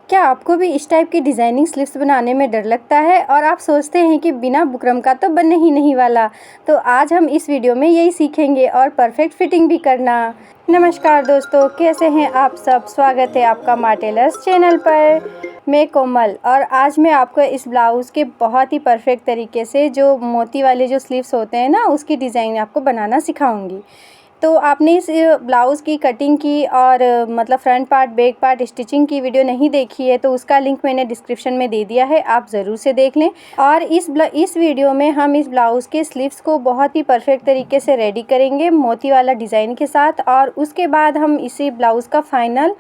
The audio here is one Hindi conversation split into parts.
क्या आपको भी इस टाइप की डिज़ाइनिंग स्लीव्स बनाने में डर लगता है और आप सोचते हैं कि बिना बुकरम का तो बनने ही नहीं वाला? तो आज हम इस वीडियो में यही सीखेंगे और परफेक्ट फिटिंग भी करना। नमस्कार दोस्तों, कैसे हैं आप सब? स्वागत है आपका माँ टेलर्स चैनल पर। मैं कोमल और आज मैं आपको इस ब्लाउज़ के बहुत ही परफेक्ट तरीके से जो मोती वाले जो स्लीव्स होते हैं ना, उसकी डिज़ाइन आपको बनाना सिखाऊंगी। तो आपने इस ब्लाउज़ की कटिंग की और मतलब front part, back part, stitching की वीडियो नहीं देखी है तो उसका लिंक मैंने डिस्क्रिप्शन में दे दिया है, आप ज़रूर से देख लें। और इस वीडियो में हम इस ब्लाउज़ के स्लीव्स को बहुत ही परफेक्ट तरीके से रेडी करेंगे मोती वाला डिज़ाइन के साथ, और उसके बाद हम इसी ब्लाउज़ का फाइनल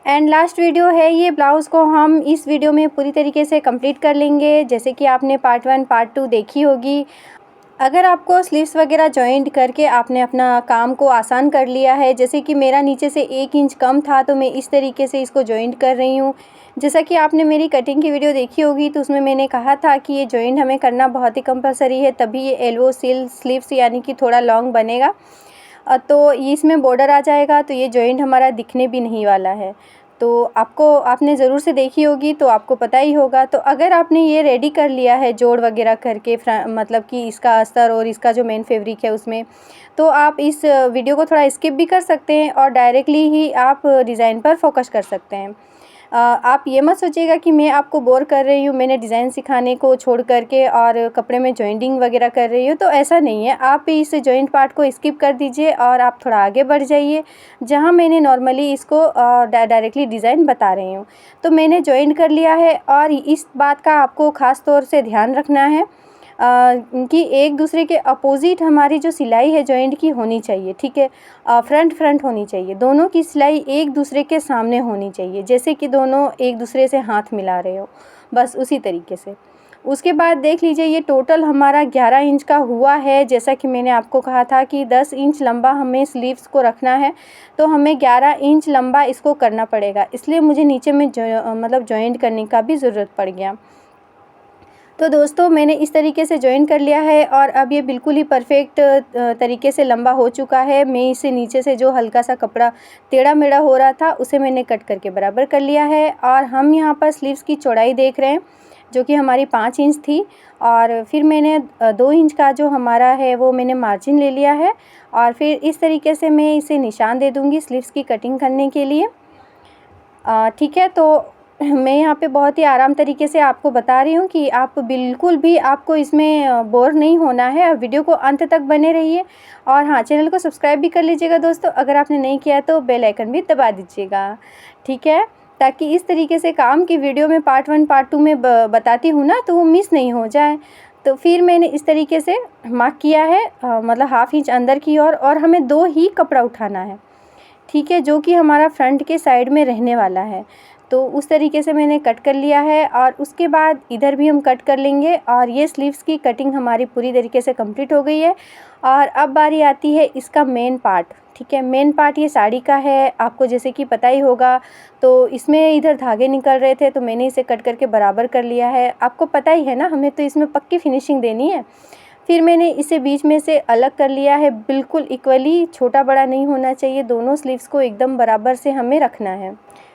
एंड लास्ट वीडियो है। ये ब्लाउज़ को हम इस वीडियो में पूरी तरीके से कंप्लीट कर लेंगे, जैसे कि आपने पार्ट 1 पार्ट 2 देखी होगी। अगर आपको स्लीव्स वगैरह जॉइंट करके आपने अपना काम को आसान कर लिया है, जैसे कि मेरा नीचे से 1 इंच कम था तो मैं इस तरीके से इसको जॉइंट कर रही हूँ। जैसा कि आपने मेरी कटिंग की वीडियो देखी होगी तो उसमें मैंने कहा था कि ये जॉइंट हमें करना बहुत ही कंपलसरी है, तभी ये एल्बो स्लीव्स यानी कि थोड़ा लॉन्ग बनेगा। तो इसमें बॉर्डर आ जाएगा तो ये जॉइंट हमारा दिखने भी नहीं वाला है। तो आपने ज़रूर से देखी होगी तो आपको पता ही होगा। तो अगर आपने ये रेडी कर लिया है जोड़ वगैरह करके मतलब कि इसका अस्तर और इसका जो मेन फैब्रिक है उसमें, तो आप इस वीडियो को थोड़ा स्किप भी कर सकते हैं और डायरेक्टली ही आप डिज़ाइन पर फोकस कर सकते हैं। आप ये मत सोचिएगा कि मैं आपको बोर कर रही हूँ, मैंने डिज़ाइन सिखाने को छोड़ करके और कपड़े में जॉइंटिंग वगैरह कर रही हूँ, तो ऐसा नहीं है। आप इस जॉइंट पार्ट को स्किप कर दीजिए और आप थोड़ा आगे बढ़ जाइए जहाँ मैंने नॉर्मली इसको डायरेक्टली डिज़ाइन बता रही हूँ। तो मैंने जॉइंट कर लिया है और इस बात का आपको ख़ास तौर से ध्यान रखना है कि एक दूसरे के अपोजिट हमारी जो सिलाई है जॉइंट की होनी चाहिए, ठीक है। फ्रंट होनी चाहिए, दोनों की सिलाई एक दूसरे के सामने होनी चाहिए, जैसे कि दोनों एक दूसरे से हाथ मिला रहे हो, बस उसी तरीके से। उसके बाद देख लीजिए ये टोटल हमारा 11 इंच का हुआ है। जैसा कि मैंने आपको कहा था कि 10 इंच लंबा हमें स्लीव्स को रखना है, तो हमें 11 इंच लंबा इसको करना पड़ेगा, इसलिए मुझे नीचे में मतलब जॉइंट करने का भी ज़रूरत पड़ गया। तो दोस्तों मैंने इस तरीके से जॉइन कर लिया है और अब ये बिल्कुल ही परफेक्ट तरीके से लंबा हो चुका है। मैं इसे नीचे से जो हल्का सा कपड़ा टेढ़ा मेढ़ा हो रहा था उसे मैंने कट करके बराबर कर लिया है। और हम यहाँ पर स्लीव्स की चौड़ाई देख रहे हैं जो कि हमारी 5 इंच थी, और फिर मैंने 2 इंच का जो हमारा है वो मैंने मार्जिन ले लिया है, और फिर इस तरीके से मैं इसे निशान दे दूँगी स्लीव्स की कटिंग करने के लिए। ठीक है, तो मैं यहाँ पे बहुत ही आराम तरीके से आपको बता रही हूँ कि आप बिल्कुल भी आपको इसमें बोर नहीं होना है। वीडियो को अंत तक बने रहिए और हाँ, चैनल को सब्सक्राइब भी कर लीजिएगा दोस्तों। अगर आपने नहीं किया तो बेल आइकन भी दबा दीजिएगा, ठीक है, ताकि इस तरीके से काम की वीडियो में पार्ट 1 पार्ट 2 में बताती हूँ ना, तो वो मिस नहीं हो जाए। तो फिर मैंने इस तरीके से मार्क किया है, मतलब हाफ इंच अंदर की ओर, और हमें 2 ही कपड़ा उठाना है, ठीक है, जो कि हमारा फ्रंट के साइड में रहने वाला है। तो उस तरीके से मैंने कट कर लिया है और उसके बाद इधर भी हम कट कर लेंगे, और ये स्लीव्स की कटिंग हमारी पूरी तरीके से कंप्लीट हो गई है। और अब बारी आती है इसका मेन पार्ट, ठीक है। मेन पार्ट ये साड़ी का है, आपको जैसे कि पता ही होगा। तो इसमें इधर धागे निकल रहे थे तो मैंने इसे कट करके बराबर कर लिया है। आपको पता ही है ना, हमें तो इसमें पक्की फिनिशिंग देनी है। फिर मैंने इसे बीच में से अलग कर लिया है, बिल्कुल इक्वली, छोटा बड़ा नहीं होना चाहिए, दोनों स्लीव्स को एकदम बराबर से हमें रखना है।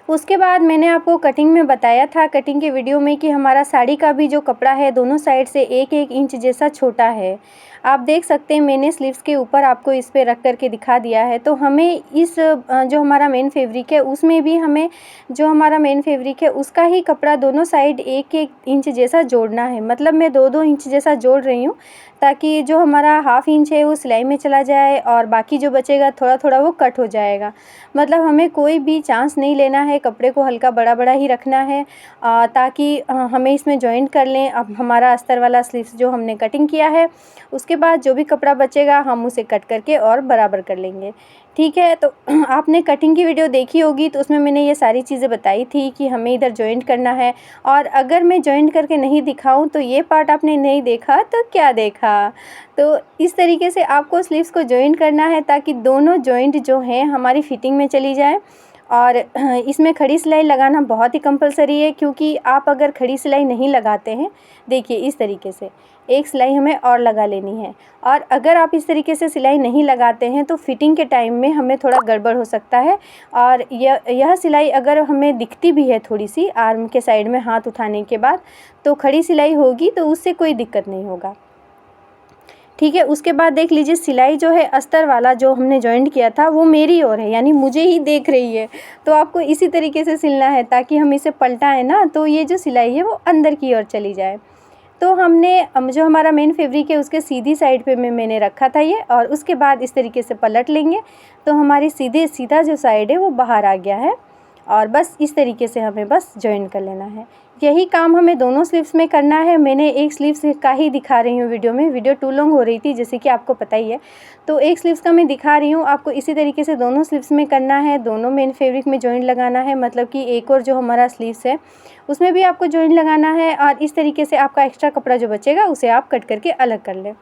उसके बाद मैंने आपको कटिंग में बताया था, कटिंग के वीडियो में, कि हमारा साड़ी का भी जो कपड़ा है दोनों साइड से 1-1 इंच जैसा छोटा है। आप देख सकते हैं मैंने स्लीव्स के ऊपर आपको इस पे रख करके दिखा दिया है। तो हमें इस जो हमारा मेन फैब्रिक है उसमें भी हमें जो हमारा मेन फैब्रिक है उसका ही कपड़ा दोनों साइड 1-1 इंच जैसा जोड़ना है। मतलब मैं 2-2 इंच जैसा जोड़ रही हूँ, ताकि जो हमारा हाफ इंच है वो सिलाई में चला जाए और बाकी जो बचेगा थोड़ा थोड़ा वो कट हो जाएगा। मतलब हमें कोई भी चांस नहीं लेना है, कपड़े को हल्का बड़ा बड़ा ही रखना है, ताकि हमें इसमें जॉइंट कर लें। अब हमारा अस्तर वाला स्लीव्स जो हमने कटिंग किया है, उसके बाद जो भी कपड़ा बचेगा हम उसे कट करके और बराबर कर लेंगे, ठीक है। तो आपने कटिंग की वीडियो देखी होगी तो उसमें मैंने ये सारी चीज़ें बताई थी कि हमें इधर जॉइंट करना है। और अगर मैं जॉइंट करके नहीं दिखाऊं तो ये पार्ट आपने नहीं देखा तो क्या देखा। तो इस तरीके से आपको स्लीव्स को जॉइंट करना है ताकि दोनों जॉइंट जो हैं हमारी फिटिंग में चली जाए और इसमें खड़ी सिलाई लगाना बहुत ही कंपलसरी है, क्योंकि आप अगर खड़ी सिलाई नहीं लगाते हैं, देखिए इस तरीके से एक सिलाई हमें और लगा लेनी है। और अगर आप इस तरीके से सिलाई नहीं लगाते हैं तो फिटिंग के टाइम में हमें थोड़ा गड़बड़ हो सकता है। और यह सिलाई अगर हमें दिखती भी है थोड़ी सी आर्म के साइड में हाथ उठाने के बाद, तो खड़ी सिलाई होगी तो उससे कोई दिक्कत नहीं होगा, ठीक है। उसके बाद देख लीजिए, सिलाई जो है अस्तर वाला जो हमने जॉइंट किया था वो मेरी ओर है, यानी मुझे ही देख रही है। तो आपको इसी तरीके से सिलना है ताकि हम इसे पलटाएं ना तो ये जो सिलाई है वो अंदर की ओर चली जाए। तो हमने जो हमारा मेन फैब्रिक है उसके सीधी साइड पे मैंने रखा था ये, और उसके बाद इस तरीके से पलट लेंगे तो हमारी सीधा जो साइड है वो बाहर आ गया है। और बस इस तरीके से हमें बस जॉइन कर लेना है। यही काम हमें दोनों स्लीव्स में करना है। मैंने एक स्लीव्स का ही दिखा रही हूँ वीडियो में, वीडियो टू लॉन्ग हो रही थी जैसे कि आपको पता ही है। तो एक स्लीव्स का मैं दिखा रही हूँ, आपको इसी तरीके से दोनों स्लीव्स में करना है। दोनों मेन फैब्रिक में जॉइंट लगाना है, मतलब कि एक और जो हमारा स्लीव्स है उसमें भी आपको जॉइंट लगाना है। और इस तरीके से आपका एक्स्ट्रा कपड़ा जो बचेगा उसे आप कट करके अलग कर लें।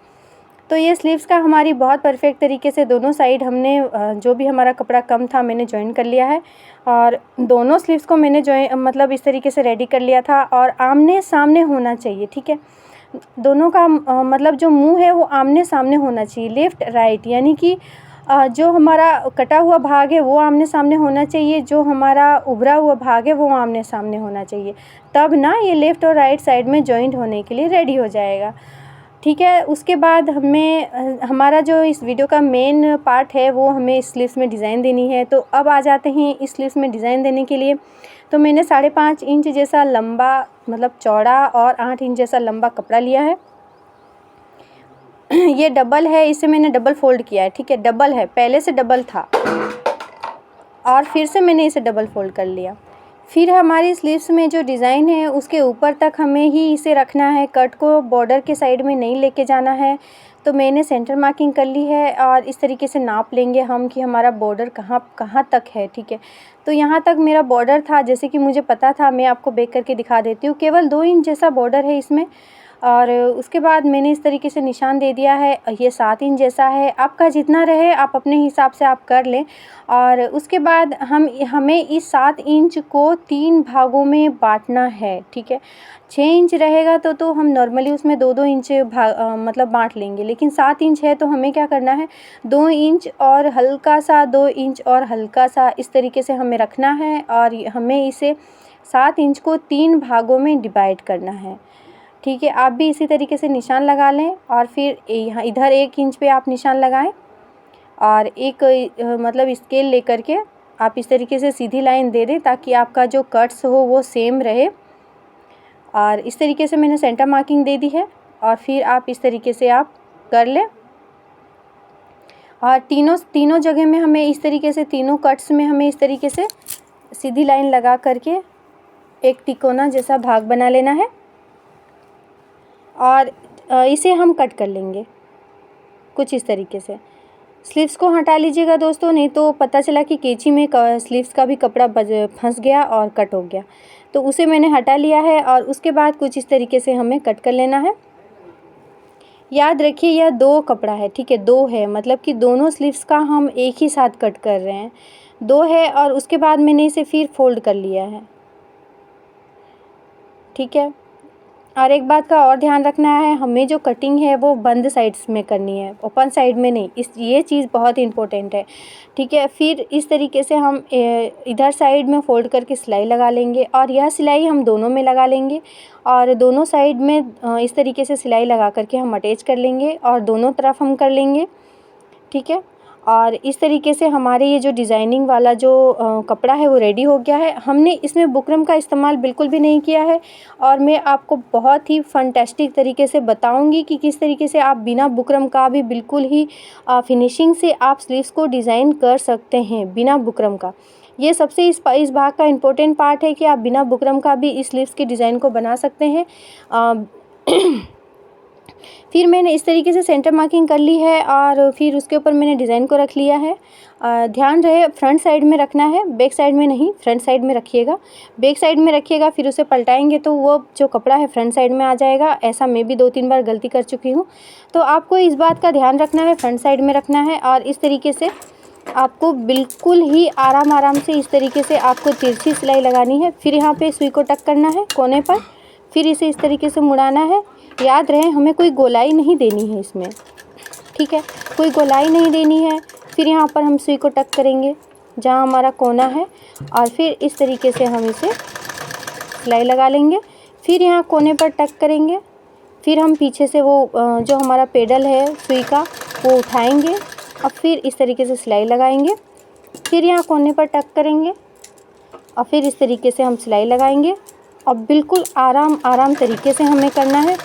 तो ये स्लीव्स का हमारी बहुत परफेक्ट तरीके से दोनों साइड हमने जो भी हमारा कपड़ा कम था मैंने जॉइन कर लिया है। और दोनों स्लीव्स को मैंने मतलब इस तरीके से रेडी कर लिया था, और आमने सामने होना चाहिए, ठीक है। दोनों का मतलब जो मुंह है वो आमने सामने होना चाहिए, लेफ़्ट राइट, यानी कि जो हमारा कटा हुआ भाग है वो आमने सामने होना चाहिए, जो हमारा उभरा हुआ भाग है वो आमने सामने होना चाहिए। तब ना ये लेफ़्ट और राइट साइड में जॉइंट होने के लिए रेडी हो जाएगा, ठीक है। उसके बाद हमें हमारा जो इस वीडियो का मेन पार्ट है वो हमें इस स्लीव्स में डिज़ाइन देनी है। तो अब आ जाते हैं इस स्लीव्स में डिज़ाइन देने के लिए। तो मैंने 5.5 इंच जैसा लंबा, मतलब चौड़ा, और 8 इंच जैसा लंबा कपड़ा लिया है। ये डबल है, इसे मैंने डबल फोल्ड किया है, ठीक है। डबल है, पहले से डबल था और फिर से मैंने इसे डबल फोल्ड कर लिया। फिर हमारी स्लीव्स में जो डिज़ाइन है उसके ऊपर तक हमें ही इसे रखना है, कट को बॉर्डर के साइड में नहीं लेके जाना है। तो मैंने सेंटर मार्किंग कर ली है, और इस तरीके से नाप लेंगे हम कि हमारा बॉर्डर कहाँ तक है, ठीक है। तो यहाँ तक मेरा बॉर्डर था, जैसे कि मुझे पता था। मैं आपको बेक करके दिखा देती हूँ, केवल 2 इंच जैसा बॉर्डर है इसमें। और उसके बाद मैंने इस तरीके से निशान दे दिया है, ये 7 इंच जैसा है। आपका जितना रहे आप अपने हिसाब से आप कर लें। और उसके बाद हमें इस 7 इंच को 3 भागों में बांटना है, ठीक है। 6 इंच रहेगा तो हम नॉर्मली उसमें 2-2 इंच मतलब बांट लेंगे, लेकिन 7 इंच है तो हमें क्या करना है, 2 इंच और हल्का सा, 2 इंच और हल्का सा, इस तरीके से हमें रखना है। और हमें इसे 7 इंच को 3 भागों में डिवाइड करना है, ठीक है। आप भी इसी तरीके से निशान लगा लें, और फिर यहाँ इधर 1 इंच पे आप निशान लगाएं, और एक मतलब स्केल लेकर के आप इस तरीके से सीधी लाइन दे दें ताकि आपका जो कट्स हो वो सेम रहे। और इस तरीके से मैंने सेंटर मार्किंग दे दी है, और फिर आप इस तरीके से आप कर लें। और तीनों जगह में हमें इस तरीके से, तीनों कट्स में हमें इस तरीके से सीधी लाइन लगा करके एक तिकोना जैसा भाग बना लेना है, और इसे हम कट कर लेंगे कुछ इस तरीके से। स्लीव्स को हटा लीजिएगा दोस्तों, नहीं तो पता चला कि कैंची में स्लीव्स का भी कपड़ा फंस गया और कट हो गया। तो उसे मैंने हटा लिया है, और उसके बाद कुछ इस तरीके से हमें कट कर लेना है। याद रखिए यह 2 कपड़ा है, ठीक है, 2 है, मतलब कि दोनों स्लीव्स का हम एक ही साथ कट कर रहे हैं। 2 है, और उसके बाद मैंने इसे फिर फोल्ड कर लिया है, ठीक है। और एक बात का और ध्यान रखना है, हमें जो कटिंग है वो बंद साइड्स में करनी है, ओपन साइड में नहीं। ये चीज़ बहुत इंपॉर्टेंट है, ठीक है। फिर इस तरीके से हम इधर साइड में फोल्ड करके सिलाई लगा लेंगे, और यह सिलाई हम दोनों में लगा लेंगे, और दोनों साइड में इस तरीके से सिलाई लगा करके हम अटैच कर लेंगे, और दोनों तरफ हम कर लेंगे, ठीक है। और इस तरीके से हमारे ये जो डिज़ाइनिंग वाला जो कपड़ा है वो रेडी हो गया है। हमने इसमें बुकरम का इस्तेमाल बिल्कुल भी नहीं किया है, और मैं आपको बहुत ही फंटेस्टिक तरीके से बताऊंगी कि किस तरीके से आप बिना बुकरम का भी बिल्कुल ही फिनिशिंग से आप स्लीव्स को डिज़ाइन कर सकते हैं बिना बुकरम का। ये सबसे इस भाग का इम्पोर्टेंट पार्ट है कि आप बिना बुकरम का भी इस स्लीव्स के डिज़ाइन को बना सकते हैं। फिर मैंने इस तरीके से सेंटर मार्किंग कर ली है, और फिर उसके ऊपर मैंने डिज़ाइन को रख लिया है। ध्यान रहे फ्रंट साइड में रखना है, बैक साइड में नहीं, फ्रंट साइड में रखिएगा। बैक साइड में रखिएगा, फिर उसे पलटाएंगे तो वो जो कपड़ा है फ्रंट साइड में आ जाएगा। ऐसा मैं भी 2-3 बार गलती कर चुकी हूँ, तो आपको इस बात का ध्यान रखना है, फ्रंट साइड में रखना है। और इस तरीके से आपको बिल्कुल ही आराम आराम से इस तरीके से आपको तिरछी सिलाई लगानी है। फिर यहाँ पे सुई को टक करना है कोने पर, फिर इसे इस तरीके से मुड़ाना है। याद रहे हमें कोई गोलाई नहीं देनी है इसमें, ठीक है, कोई गोलाई नहीं देनी है। फिर यहाँ पर हम सुई को टक करेंगे जहाँ हमारा कोना है और फिर इस तरीके से हम इसे सिलाई लगा लेंगे। फिर यहाँ कोने पर टक करेंगे, फिर हम पीछे से वो जो हमारा पेडल है सुई का वो उठाएंगे और फिर इस तरीके से सिलाई लगाएंगे। फिर यहाँ कोने पर टक करेंगे और फिर इस तरीके से हम सिलाई लगाएंगे और बिल्कुल आराम आराम तरीके से हमें करना है,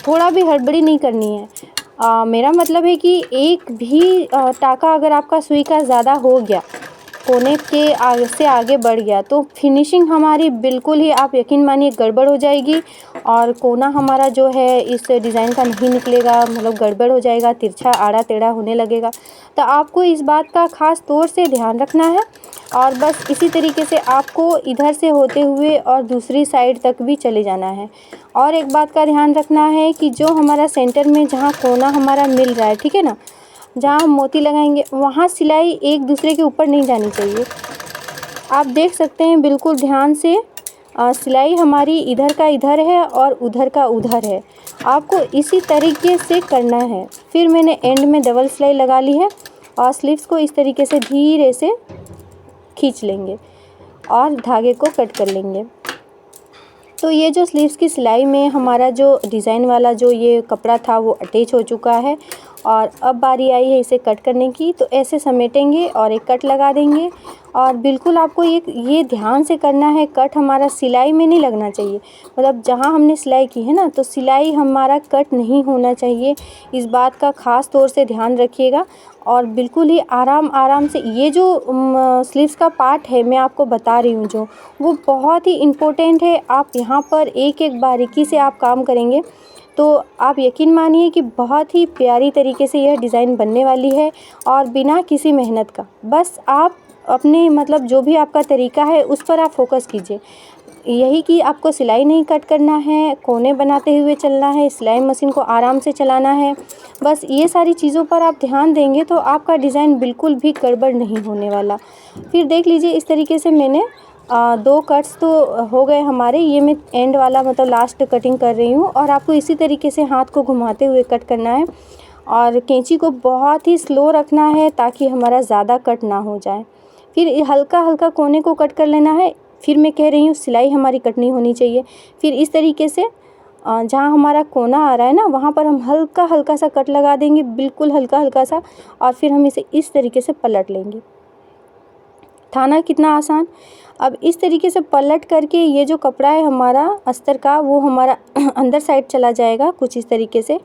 थोड़ा भी हड़बड़ी नहीं करनी है। मेरा मतलब है कि एक भी टाका अगर आपका सुई का ज़्यादा हो गया, कोने के आगे से आगे बढ़ गया, तो फिनिशिंग हमारी बिल्कुल ही आप यकीन मानिए गड़बड़ हो जाएगी और कोना हमारा जो है इस डिज़ाइन का नहीं निकलेगा, मतलब गड़बड़ हो जाएगा, तिरछा आड़ा टेढ़ा होने लगेगा। तो आपको इस बात का ख़ास तौर से ध्यान रखना है और बस इसी तरीके से आपको इधर से होते हुए और दूसरी साइड तक भी चले जाना है। और एक बात का ध्यान रखना है कि जो हमारा सेंटर में जहाँ कोना हमारा मिल रहा है, ठीक है ना, जहाँ हम मोती लगाएंगे वहाँ सिलाई एक दूसरे के ऊपर नहीं जानी चाहिए। आप देख सकते हैं बिल्कुल ध्यान से सिलाई हमारी इधर का इधर है और उधर का उधर है, आपको इसी तरीके से करना है। फिर मैंने एंड में डबल सिलाई लगा ली है और स्लीव्स को इस तरीके से धीरे से खींच लेंगे और धागे को कट कर लेंगे। तो ये जो स्लीव्स की सिलाई में हमारा जो डिज़ाइन वाला जो ये कपड़ा था वो अटैच हो चुका है और अब बारी आई है इसे कट करने की। तो ऐसे समेटेंगे और एक कट लगा देंगे और बिल्कुल आपको ये ध्यान से करना है, कट हमारा सिलाई में नहीं लगना चाहिए, मतलब जहाँ हमने सिलाई की है ना तो सिलाई हमारा कट नहीं होना चाहिए। इस बात का ख़ास तौर से ध्यान रखिएगा और बिल्कुल ही आराम आराम से ये जो स्लीव्स का पार्ट है मैं आपको बता रही हूँ जो वो बहुत ही इम्पोर्टेंट है। आप यहाँ पर एक एक बारीकी से आप काम करेंगे तो आप यकीन मानिए कि बहुत ही प्यारी तरीके से यह डिज़ाइन बनने वाली है और बिना किसी मेहनत का। बस आप अपने मतलब जो भी आपका तरीका है उस पर आप फोकस कीजिए, यही कि आपको सिलाई नहीं कट करना है, कोने बनाते हुए चलना है, सिलाई मशीन को आराम से चलाना है। बस ये सारी चीज़ों पर आप ध्यान देंगे तो आपका डिज़ाइन बिल्कुल भी गड़बड़ नहीं होने वाला। फिर देख लीजिए इस तरीके से मैंने 2 कट्स तो हो गए हमारे। ये मैं एंड वाला मतलब लास्ट कटिंग कर रही हूँ और आपको इसी तरीके से हाथ को घुमाते हुए कट करना है और कैंची को बहुत ही स्लो रखना है ताकि हमारा ज़्यादा कट ना हो जाए। फिर हल्का हल्का कोने को कट कर लेना है। फिर मैं कह रही हूँ सिलाई हमारी कट नहीं होनी चाहिए। फिर इस तरीके से जहाँ हमारा कोना आ रहा है ना वहाँ पर हम हल्का हल्का सा कट लगा देंगे, बिल्कुल हल्का हल्का सा, और फिर हम इसे इस तरीके से पलट लेंगे। था ना कितना आसान। अब इस तरीके से पलट करके ये जो कपड़ा है हमारा अस्तर का वो हमारा अंदर साइड चला जाएगा कुछ इस तरीके से।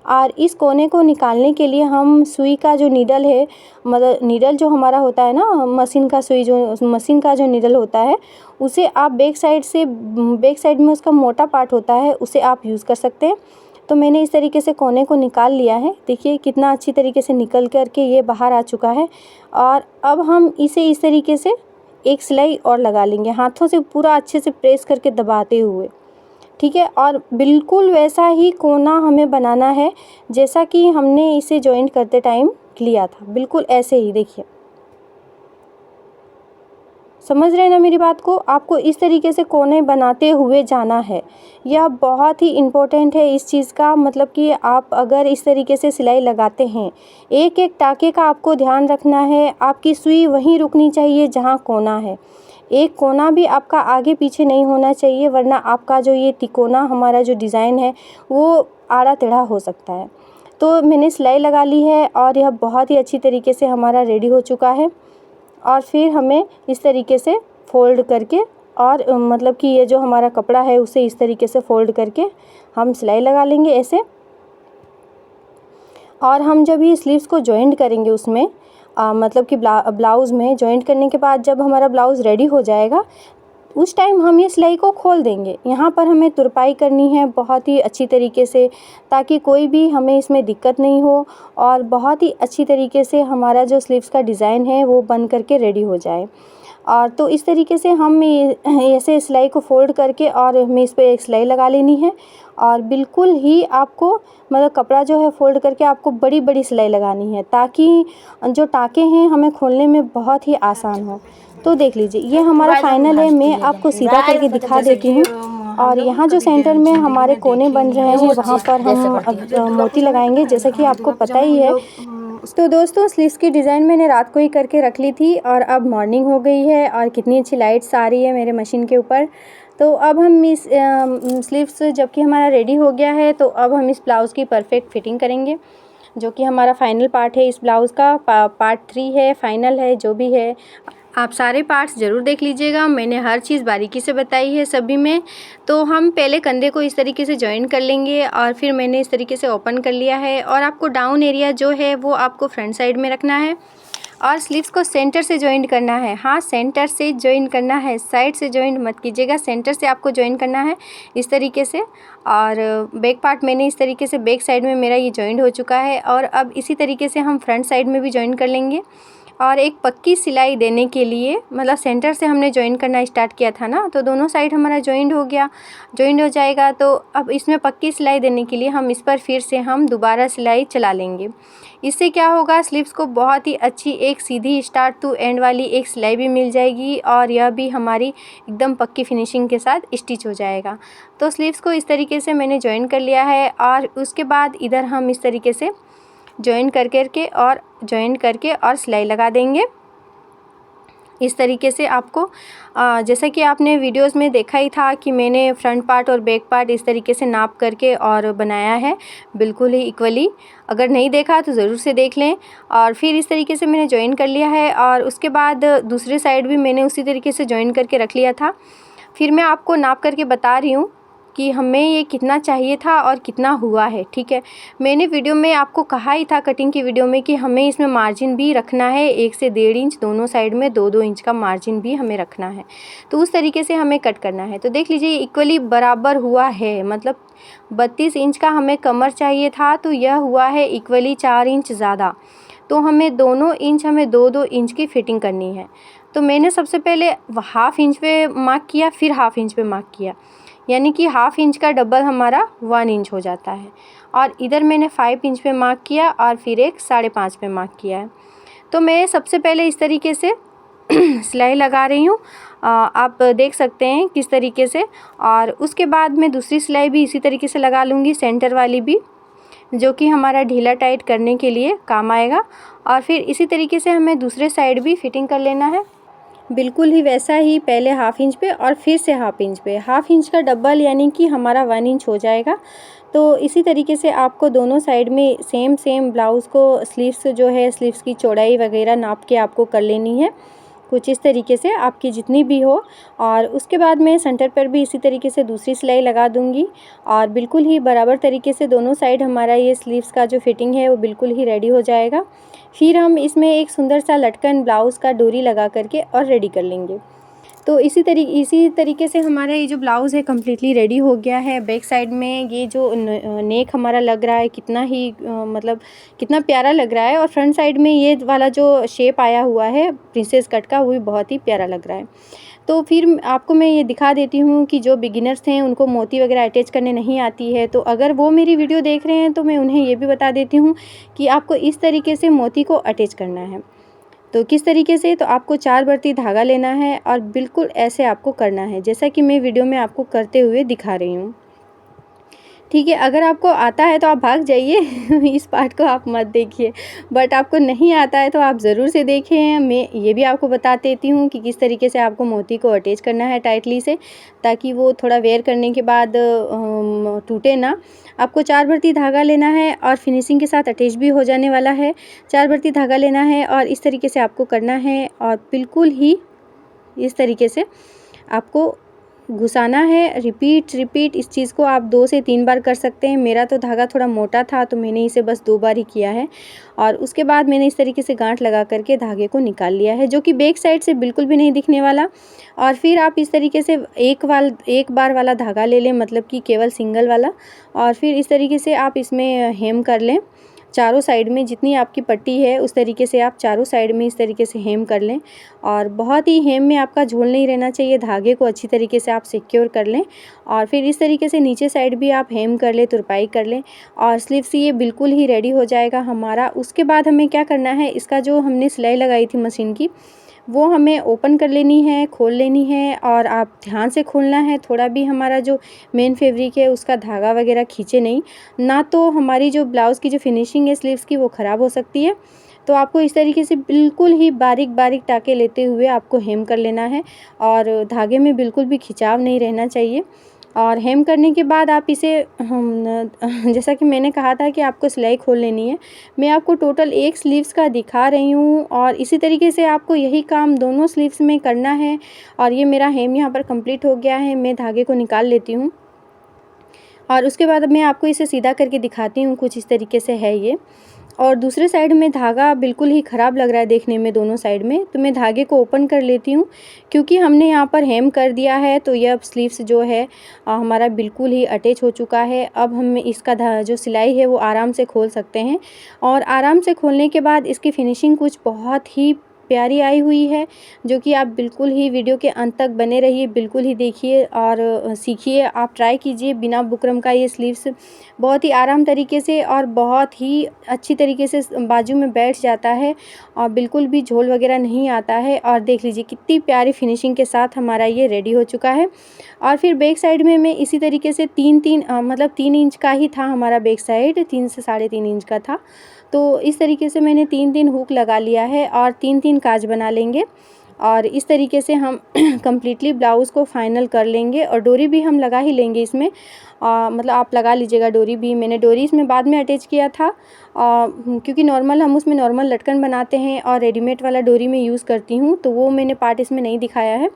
और इस कोने को निकालने के लिए हम सुई का जो नीडल है, मतलब नीडल जो हमारा होता है ना मशीन का सुई, जो मशीन का जो नीडल होता है उसे आप बैक साइड में उसका मोटा पार्ट होता है उसे आप यूज़ कर सकते हैं। तो मैंने इस तरीके से कोने को निकाल लिया है, देखिए कितना अच्छी तरीके से निकल करके ये बाहर आ चुका है। और अब हम इसे इस तरीके से एक सिलाई और लगा लेंगे हाथों से पूरा अच्छे से प्रेस करके दबाते हुए, ठीक है। और बिल्कुल वैसा ही कोना हमें बनाना है जैसा कि हमने इसे जॉइंट करते टाइम लिया था, बिल्कुल ऐसे ही। देखिए समझ रहे हैं ना मेरी बात को, आपको इस तरीके से कोने बनाते हुए जाना है। यह बहुत ही इम्पोर्टेंट है इस चीज़ का, मतलब कि आप अगर इस तरीके से सिलाई लगाते हैं एक एक टाके का आपको ध्यान रखना है। आपकी सुई वहीं रुकनी चाहिए जहाँ कोना है, एक कोना भी आपका आगे पीछे नहीं होना चाहिए, वरना आपका जो ये तिकोना हमारा जो डिज़ाइन है वो आड़ा टेढ़ा हो सकता है। तो मैंने सिलाई लगा ली है और यह बहुत ही अच्छी तरीके से हमारा रेडी हो चुका है। और फिर हमें इस तरीके से फोल्ड करके और मतलब कि ये जो हमारा कपड़ा है उसे इस तरीके से फोल्ड करके हम सिलाई लगा लेंगे ऐसे। और हम जब ये स्लीव्स को जॉइंट करेंगे उसमें मतलब कि ब्लाउज़ में जॉइंट करने के बाद जब हमारा ब्लाउज़ रेडी हो जाएगा उस टाइम हम ये सिलाई को खोल देंगे। यहाँ पर हमें तुरपाई करनी है बहुत ही अच्छी तरीके से ताकि कोई भी हमें इसमें दिक्कत नहीं हो और बहुत ही अच्छी तरीके से हमारा जो स्लीव्स का डिज़ाइन है वो बन करके रेडी हो जाए। और तो इस तरीके से हम ऐसे सिलाई को फोल्ड करके और हमें इस पर एक सिलाई लगा लेनी है। और बिल्कुल ही आपको मतलब कपड़ा जो है फोल्ड करके आपको बड़ी बड़ी सिलाई लगानी है, ताकि जो टाँके हैं हमें खोलने में बहुत ही आसान हो। तो देख लीजिए ये हमारा फाइनल है। मैं आपको सीधा करके दिखा देती हूँ। और यहाँ जो सेंटर में हमारे कोने बन रहे हैं वहाँ पर हम मोती लगाएंगे, जैसा कि आपको पता ही है। तो दोस्तों स्लीव्स की डिज़ाइन मैंने रात को ही करके रख ली थी और अब मॉर्निंग हो गई है और कितनी अच्छी लाइट्स आ रही है मेरे मशीन के ऊपर। तो अब हम इस स्लीव्स जबकि हमारा रेडी हो गया है, तो अब हम इस ब्लाउज़ की परफेक्ट फिटिंग करेंगे, जो कि हमारा फाइनल पार्ट है इस ब्लाउज़ का। पार्ट 3 है, फाइनल है जो भी है। आप सारे पार्ट्स ज़रूर देख लीजिएगा, मैंने हर चीज़ बारीकी से बताई है सभी में। तो हम पहले कंधे को इस तरीके से जॉइन कर लेंगे और फिर मैंने इस तरीके से ओपन कर लिया है। और आपको डाउन एरिया जो है वो आपको फ्रंट साइड में रखना है और स्लीव्स को सेंटर से जॉइन करना है। हाँ, सेंटर से जॉइन करना है, साइड से जॉइन मत कीजिएगा, सेंटर से आपको जॉइन करना है इस तरीके से। और बैक पार्ट मैंने इस तरीके से बैक साइड में मेरा ये जॉइंट हो चुका है और अब इसी तरीके से हम फ्रंट साइड में भी जॉइन कर लेंगे। और एक पक्की सिलाई देने के लिए मतलब सेंटर से हमने जॉइन करना स्टार्ट किया था ना, तो दोनों साइड हमारा जॉइंट हो गया, जॉइंट हो जाएगा। तो अब इसमें पक्की सिलाई देने के लिए हम इस पर फिर से हम दोबारा सिलाई चला लेंगे। इससे क्या होगा, स्लीव्स को बहुत ही अच्छी एक सीधी स्टार्ट टू एंड वाली एक सिलाई भी मिल जाएगी और यह भी हमारी एकदम पक्की फिनिशिंग के साथ स्टिच हो जाएगा। तो स्लीव्स को इस तरीके से मैंने जॉइन कर लिया है और उसके बाद इधर हम इस तरीके से जॉइन करके और सिलाई लगा देंगे इस तरीके से। आपको जैसा कि आपने वीडियोस में देखा ही था कि मैंने फ्रंट पार्ट और बैक पार्ट इस तरीके से नाप करके और बनाया है बिल्कुल ही इक्वली। अगर नहीं देखा तो ज़रूर से देख लें। और फिर इस तरीके से मैंने जॉइन कर लिया है और उसके बाद दूसरे साइड भी मैंने उसी तरीके से जॉइन करके रख लिया था। फिर मैं आपको नाप करके बता रही हूँ कि हमें ये कितना चाहिए था और कितना हुआ है, ठीक है। मैंने वीडियो में आपको कहा ही था कटिंग की वीडियो में कि हमें इसमें मार्जिन भी रखना है 1 से 1.5 इंच, दोनों साइड में 2-2 इंच का मार्जिन भी हमें रखना है। तो उस तरीके से हमें कट करना है। तो देख लीजिए इक्वली बराबर हुआ है, मतलब 32 इंच का हमें कमर चाहिए था, तो यह हुआ है इक्वली 4 इंच ज़्यादा। तो हमें दोनों इंच हमें 2-2 इंच की फिटिंग करनी है। तो मैंने सबसे पहले हाफ इंच पे मार्क किया, फिर हाफ इंच पे मार्क किया, यानी कि हाफ इंच का डबल हमारा 1 इंच हो जाता है। और इधर मैंने 5 इंच पे मार्क किया और फिर एक 5.5 पे मार्क किया है। तो मैं सबसे पहले इस तरीके से सिलाई लगा रही हूँ, आप देख सकते हैं किस तरीके से। और उसके बाद मैं दूसरी सिलाई भी इसी तरीके से लगा लूँगी, सेंटर वाली भी, जो कि हमारा ढीला टाइट करने के लिए काम आएगा। और फिर इसी तरीके से हमें दूसरे साइड भी फिटिंग कर लेना है, बिल्कुल ही वैसा ही, पहले हाफ इंच पे और फिर से हाफ इंच पे, हाफ इंच का डबल यानी कि हमारा 1 इंच हो जाएगा। तो इसी तरीके से आपको दोनों साइड में सेम ब्लाउज़ को स्लीव्स जो है स्लीव्स की चौड़ाई वगैरह नाप के आपको कर लेनी है, कुछ इस तरीके से आपकी जितनी भी हो। और उसके बाद मैं सेंटर पर भी इसी तरीके से दूसरी सिलाई लगा दूंगी और बिल्कुल ही बराबर तरीके से दोनों साइड हमारा ये स्लीव्स का जो फिटिंग है वो बिल्कुल ही रेडी हो जाएगा। फिर हम इसमें एक सुंदर सा लटकन ब्लाउज़ का डोरी लगा करके और रेडी कर लेंगे। तो इसी तरीके से हमारा ये जो ब्लाउज़ है कम्प्लीटली रेडी हो गया है। बैक साइड में ये जो नेक हमारा लग रहा है कितना ही मतलब कितना प्यारा लग रहा है, और फ्रंट साइड में ये वाला जो शेप आया हुआ है प्रिंसेस कट का, वो भी बहुत ही प्यारा लग रहा है। तो फिर आपको मैं ये दिखा देती हूँ कि जो बिगिनर्स हैं उनको मोती वगैरह अटैच करने नहीं आती है, तो अगर वो मेरी वीडियो देख रहे हैं तो मैं उन्हें ये भी बता देती हूँ कि आपको इस तरीके से मोती को अटैच करना है। तो किस तरीके से, तो आपको 4 बर्ती धागा लेना है और बिल्कुल ऐसे आपको करना है जैसा कि मैं वीडियो में आपको करते हुए दिखा रही हूँ, ठीक है। अगर आपको आता है तो आप भाग जाइए इस पार्ट को आप मत देखिए, बट आपको नहीं आता है तो आप ज़रूर से देखें। मैं ये भी आपको बता देती हूँ कि किस तरीके से आपको मोती को अटैच करना है टाइटली से, ताकि वो थोड़ा वेयर करने के बाद टूटे ना। आपको 4 बर्ती धागा लेना है और फिनिशिंग के साथ अटैच भी हो जाने वाला है। 4 बर्ती धागा लेना है और इस तरीके से आपको करना है और बिल्कुल ही इस तरीके से आपको घुसाना है। रिपीट इस चीज़ को आप 2 से 3 बार कर सकते हैं। मेरा तो धागा थोड़ा मोटा था तो मैंने इसे बस 2 बार ही किया है। और उसके बाद मैंने इस तरीके से गांठ लगा करके धागे को निकाल लिया है, जो कि बैक साइड से बिल्कुल भी नहीं दिखने वाला। और फिर आप इस तरीके से एक बार वाला धागा ले लें, मतलब कि केवल सिंगल वाला, और फिर इस तरीके से आप इसमें हेम कर लें। चारों साइड में जितनी आपकी पट्टी है उस तरीके से आप चारों साइड में इस तरीके से हेम कर लें। और बहुत ही हेम में आपका झोल नहीं रहना चाहिए, धागे को अच्छी तरीके से आप सिक्योर कर लें। और फिर इस तरीके से नीचे साइड भी आप हेम कर लें, तुरपाई कर लें और स्लीव्स ये बिल्कुल ही रेडी हो जाएगा हमारा। उसके बाद हमें क्या करना है, इसका जो हमने सिलाई लगाई थी मशीन की वो हमें ओपन कर लेनी है, खोल लेनी है। और आप ध्यान से खोलना है, थोड़ा भी हमारा जो मेन फैब्रिक है उसका धागा वगैरह खींचे नहीं, ना तो हमारी जो ब्लाउज़ की जो फिनिशिंग है स्लीव्स की वो ख़राब हो सकती है। तो आपको इस तरीके से बिल्कुल ही बारीक बारीक टाँके लेते हुए आपको हेम कर लेना है और धागे में बिल्कुल भी खिंचाव नहीं रहना चाहिए। और हेम करने के बाद आप इसे जैसा कि मैंने कहा था कि आपको सिलाई खोल लेनी है, मैं आपको टोटल एक स्लीव्स का दिखा रही हूँ और इसी तरीके से आपको यही काम दोनों स्लीव्स में करना है। और ये मेरा हेम यहाँ पर कंप्लीट हो गया है, मैं धागे को निकाल लेती हूँ और उसके बाद मैं आपको इसे सीधा करके दिखाती हूँ। कुछ इस तरीके से है ये। और दूसरे साइड में धागा बिल्कुल ही ख़राब लग रहा है देखने में दोनों साइड में, तो मैं धागे को ओपन कर लेती हूँ। क्योंकि हमने यहाँ पर हेम कर दिया है तो यह स्लीव्स जो है हमारा बिल्कुल ही अटैच हो चुका है। अब हम इसका जो सिलाई है वो आराम से खोल सकते हैं। और आराम से खोलने के बाद इसकी फिनिशिंग कुछ बहुत ही प्यारी आई हुई है, जो कि आप बिल्कुल ही वीडियो के अंत तक बने रहिए, बिल्कुल ही देखिए और सीखिए। आप ट्राई कीजिए। बिना बुकरम का ये स्लीव्स बहुत ही आराम तरीके से और बहुत ही अच्छी तरीके से बाजू में बैठ जाता है और बिल्कुल भी झोल वगैरह नहीं आता है। और देख लीजिए कितनी प्यारी फिनिशिंग के साथ हमारा ये रेडी हो चुका है। और फिर बैक साइड में मैं इसी तरीके से 3 इंच का ही था हमारा बैक साइड, 3 से 3.5 इंच का था। तो इस तरीके से मैंने 3 हुक लगा लिया है और 3 काज बना लेंगे और इस तरीके से हम कम्प्लीटली ब्लाउज़ को फाइनल कर लेंगे। और डोरी भी हम लगा ही लेंगे इसमें, मतलब आप लगा लीजिएगा डोरी भी। मैंने डोरी इसमें बाद में अटैच किया था क्योंकि नॉर्मल हम उसमें नॉर्मल लटकन बनाते हैं और रेडीमेड वाला डोरी मैं यूज़ करती हूँ, तो वो मैंने पार्ट इसमें नहीं दिखाया है।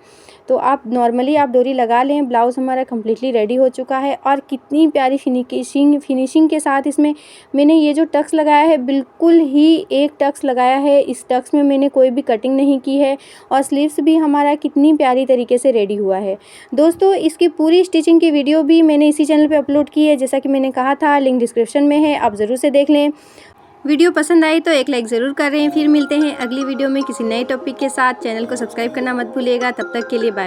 तो आप नॉर्मली आप डोरी लगा लें। ब्लाउज़ हमारा कम्प्लीटली रेडी हो चुका है और कितनी प्यारी फिनिशिंग के साथ इसमें मैंने ये जो टक्स लगाया है बिल्कुल ही एक टक्स लगाया है। इस टक्स में मैंने कोई भी कटिंग नहीं की है और स्लीव्स भी हमारा कितनी प्यारी तरीके से रेडी हुआ है। दोस्तों इसकी पूरी स्टिचिंग की वीडियो भी मैंने इसी चैनल पे अपलोड की है, जैसा कि मैंने कहा था, लिंक डिस्क्रिप्शन में है, आप ज़रूर से देख लें। वीडियो पसंद आई तो एक लाइक ज़रूर करें। फिर मिलते हैं अगली वीडियो में किसी नए टॉपिक के साथ। चैनल को सब्सक्राइब करना मत भूलिएगा। तब तक के लिए बाय।